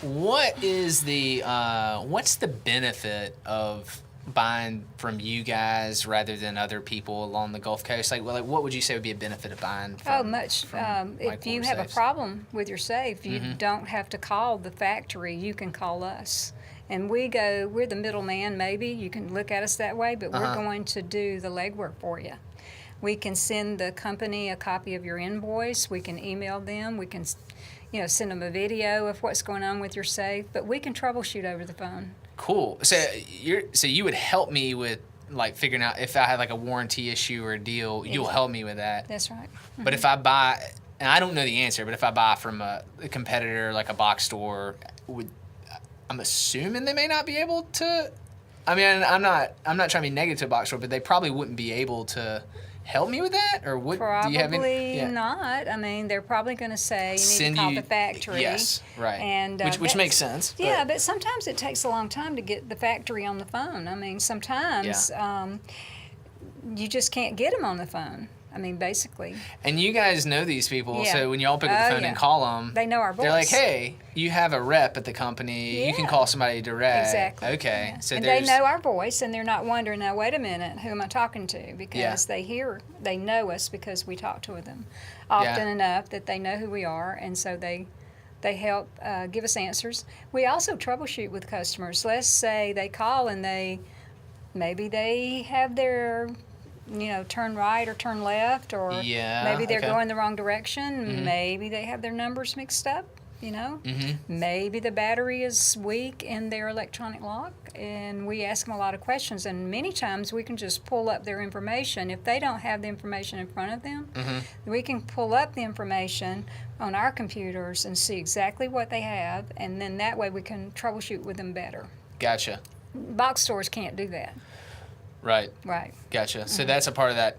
what is the what's the benefit of buying from you guys rather than other people along the Gulf Coast? Like, what would you say would be a benefit of buying from? If you have a problem with your safe, you don't have to call the factory. You can call us. And we're the middleman, maybe. You can look at us that way, but we're going to do the legwork for you. We can send the company a copy of your invoice. We can email them. We can, send them a video of what's going on with your safe. But we can troubleshoot over the phone. Cool. So you would help me with like figuring out if I had like a warranty issue or a deal. Exactly. You'll help me with that. That's right. But if I buy, and I don't know the answer, but if I buy from a competitor like a box store, I'm assuming they may not be able to. I mean, I'm not trying to be negative to a box store, but they probably wouldn't be able to help me with that, or what? Probably do you have any? Yeah. not. I mean, they're probably going to say you need to call the factory. Yes, right. And which makes sense. Yeah, but sometimes it takes a long time to get the factory on the phone. I mean, sometimes you just can't get them on the phone. I mean, basically. And you guys know these people, so when y'all pick up the phone and call them, they know our voice. They're like, "Hey, you have a rep at the company. You can call somebody direct." Exactly. Okay. Yeah. So and they know our voice, and they're not wondering, "Now, wait a minute, who am I talking to?" Because they know us because we talk to them often enough that they know who we are, and so they help give us answers. We also troubleshoot with customers. Let's say they call and maybe they have their turn right or turn left, or maybe they're going the wrong direction. Mm-hmm. Maybe they have their numbers mixed up, Maybe the battery is weak in their electronic lock, and we ask them a lot of questions, and many times we can just pull up their information. If they don't have the information in front of them, we can pull up the information on our computers and see exactly what they have, and then that way we can troubleshoot with them better. Gotcha. Box stores can't do that. Right. Right. Gotcha. So that's a part of that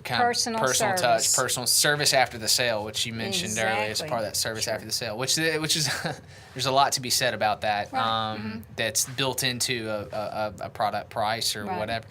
kind of personal touch, personal service after the sale, which you mentioned earlier. It's part of that service after the sale, which is there's a lot to be said about that. Right. That's built into a product price or whatever.